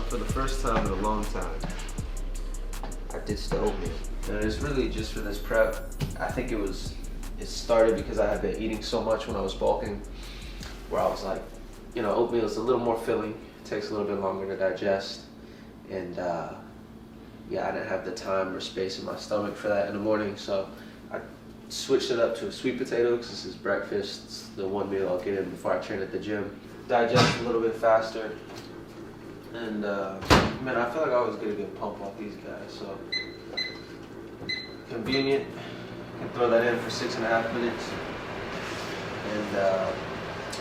for the first time in a long time, I ditched the oatmeal. And it's really just for this prep. I think it started because I had been eating so much when I was bulking, where I was like, you know, oatmeal is a little more filling, it takes a little bit longer to digest, and yeah, I didn't have the time or space in my stomach for that in the morning, so I switched it up to a sweet potato because this is breakfast. It's the one meal I'll get in before I train at the gym. Digest a little bit faster, and man, I feel like I always get a good pump off these guys, so convenient. I can throw that in for 6.5 minutes, and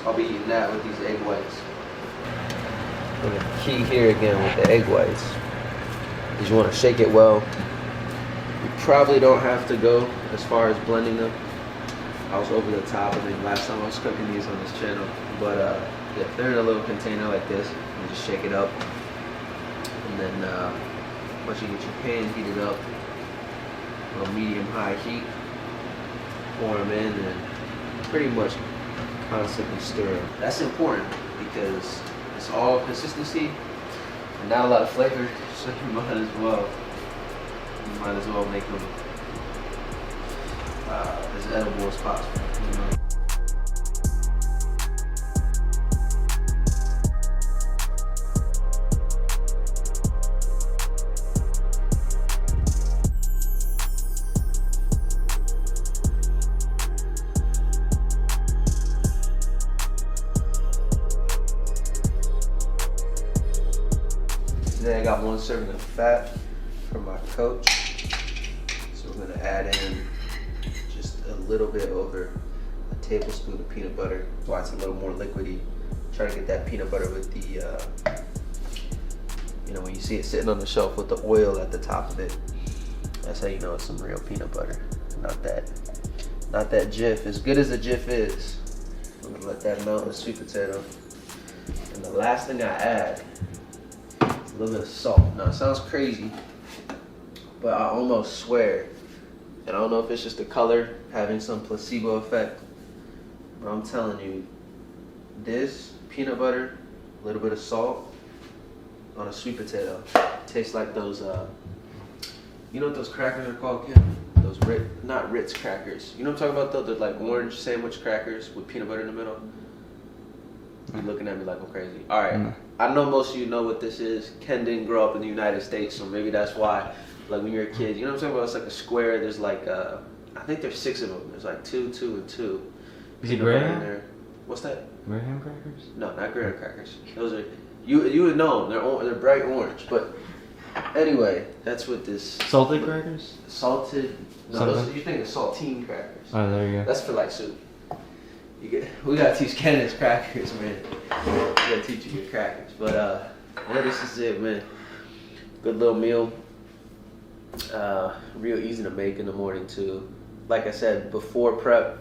I'll be eating that with these egg whites. And the key here again with the egg whites is you want to shake it well. You probably don't have to go as far as blending them. I was over the top, I think last time I was cooking these on this channel, but yeah, if they're in a little container like this, you just shake it up, and then once you get your pan heated up on medium-high heat, pour them in and pretty much constantly stir them. That's important because it's all consistency and not a lot of flavor, so you might as well make them as edible as possible, you know? Today I got 1 serving of fat from my coach, so we're gonna add in just a little bit over a tablespoon of peanut butter. That's why it's a little more liquidy. Try to get that peanut butter with the, you know, when you see it sitting on the shelf with the oil at the top of it, that's how you know it's some real peanut butter. Not that Jif. As good as the Jif is, I'm gonna let that melt in the sweet potato. And the last thing I add, a little bit of salt. Now it sounds crazy, but I almost swear, and I don't know if it's just the color having some placebo effect, but I'm telling you, this peanut butter, a little bit of salt on a sweet potato, tastes like those, you know what those crackers are called, Kim? Those not Ritz crackers. You know what I'm talking about though? They're like orange sandwich crackers with peanut butter in the middle. You're looking at me like I'm crazy. All right, I know most of you know what this is. Ken didn't grow up in the United States, so maybe that's why, like when you're a kid, you know what I'm talking about? It's like a square, there's like, I think there's 6 of them. There's like 2, 2, and 2. Is it Graham? What's that? Graham crackers? No, not Graham crackers. Those are, you would know them, they're bright orange, but anyway, that's what this. Salted crackers? Salted, no, those, you think of saltine crackers. Oh, there you go. That's for like soup. We gotta teach Ken his crackers, man. We gotta teach you your crackers. But yeah, this is it, man. Good little meal. Real easy to make in the morning too. Like I said, before prep,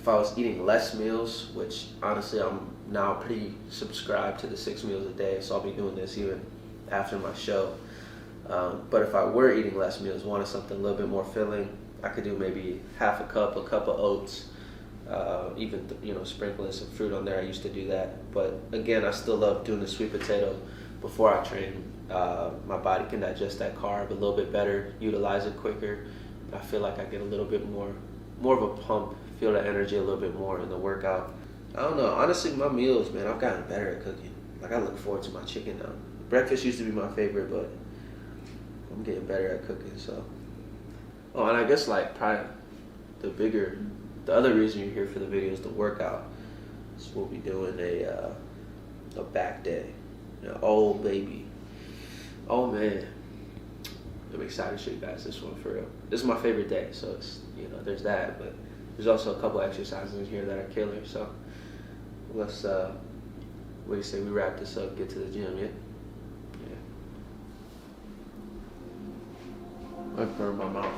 if I was eating less meals, which honestly I'm now pretty subscribed to the 6 meals a day, so I'll be doing this even after my show. But if I were eating less meals, wanted something a little bit more filling, I could do maybe half a cup of oats. Even you know, sprinkling some fruit on there. I used to do that, but again, I still love doing the sweet potato before I train. My body can digest that carb a little bit better, utilize it quicker. I feel like I get a little bit more of a pump, feel the energy a little bit more in the workout. I don't know, honestly, my meals, man, I've gotten better at cooking. Like, I look forward to my chicken now. Breakfast used to be my favorite, but I'm getting better at cooking, so. Oh, and I guess like probably the other reason you're here for the video is the workout. So we'll be doing a back day. You know, oh baby. Oh man. I'm excited to show you guys this one for real. This is my favorite day, so it's, you know, there's that, but there's also a couple exercises in here that are killer, so let's what do you say we wrap this up, get to the gym, yeah? Yeah. I burn my mouth.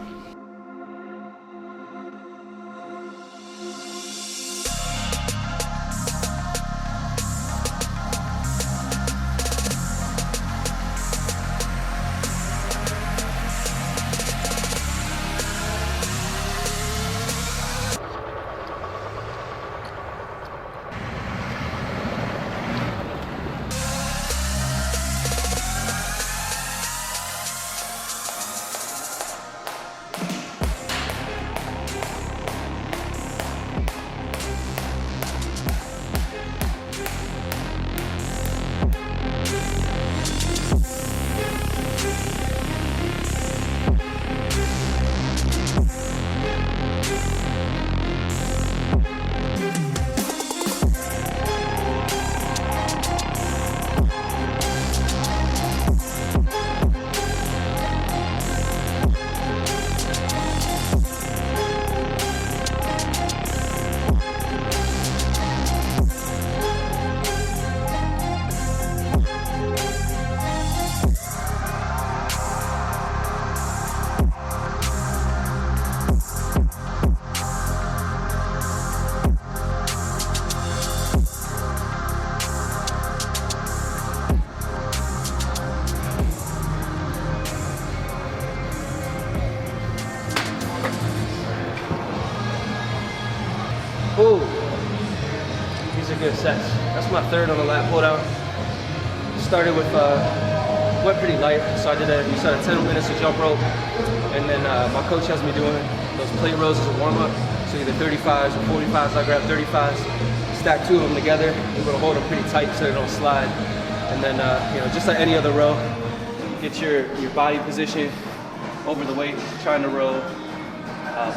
my third on the lat pull down. Started with, went pretty light, so I did we started 10 minutes of jump rope, and then my coach has me doing those plate rows as a warm up. So either 35s or 45s, I grab 35s, stack 2 of them together, able to hold them pretty tight so they don't slide. And then, you know, just like any other row, get your body position over the weight, trying to row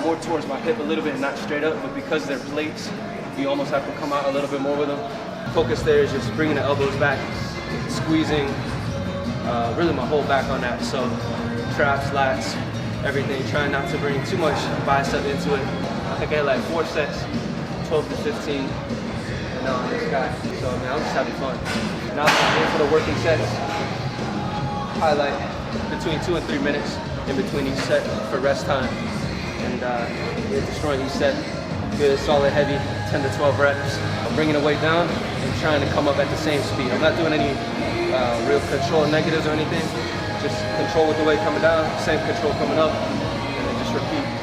more towards my hip a little bit, not straight up, but because they're plates, you almost have to come out a little bit more with them. Focus there is just bringing the elbows back, squeezing really my whole back on that. So traps, lats, everything, trying not to bring too much bicep into it. I think I had like 4 sets, 12 to 15, and now on this guy. So I mean, I'm just having fun. Now I'm in for the working sets. Highlight between 2 and 3 minutes in between each set for rest time. And we're destroying each set. Good, solid, heavy, 10 to 12 reps. I'm bringing the weight down and trying to come up at the same speed. I'm not doing any real control negatives or anything. Just control with the weight coming down, same control coming up, and then just repeat.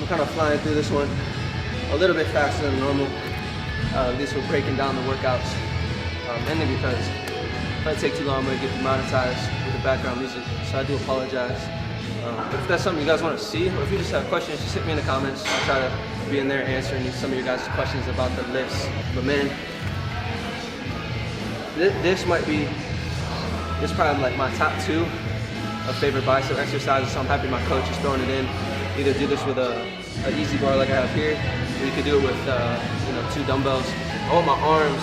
Kind of flying through this one a little bit faster than normal. At least we're breaking down the workouts. Mainly because if I take too long, I'm going to get demonetized with the background music, so I do apologize. But if that's something you guys want to see, or if you just have questions, just hit me in the comments. I'll try to be in there answering some of your guys' questions about the lifts. But man, this probably like my top 2 of favorite bicep exercises, so I'm happy my coach is throwing it in. Either do this with an easy bar like I have here, or you could do it with 2 dumbbells. I want my arms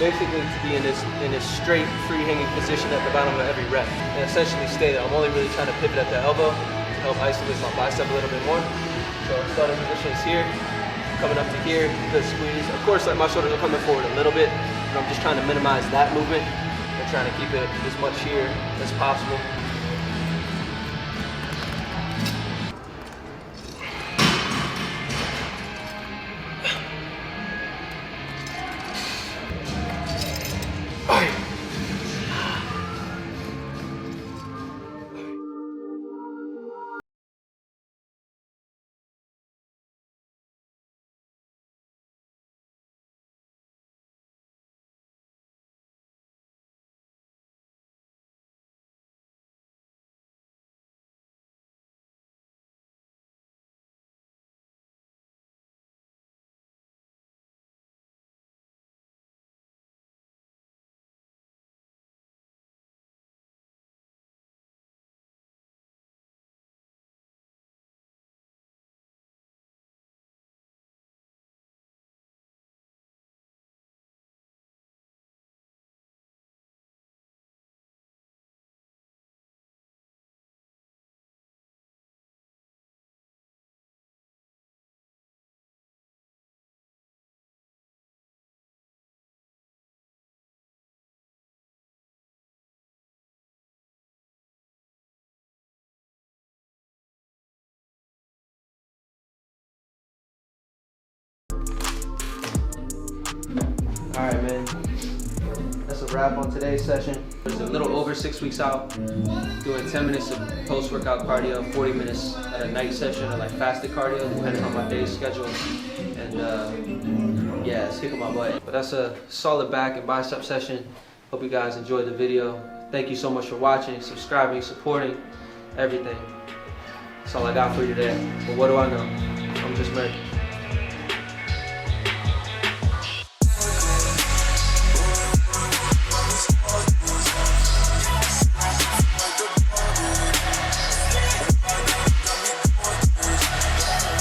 basically to be in this straight, free hanging position at the bottom of every rep, and essentially stay there. I'm only really trying to pivot at the elbow to help isolate my bicep a little bit more. So starting position is here, coming up to here, good squeeze. Of course, like my shoulders are coming forward a little bit, but I'm just trying to minimize that movement and trying to keep it as much here as possible. All right, man. That's a wrap on today's session. It's a little over 6 weeks out. Doing 10 minutes of post-workout cardio, 40 minutes at a night session or like fasted cardio, depending on my day's schedule. And yeah, it's kicking my butt. But that's a solid back and bicep session. Hope you guys enjoyed the video. Thank you so much for watching, subscribing, supporting, everything. That's all I got for you today. But what do I know? I'm just ready.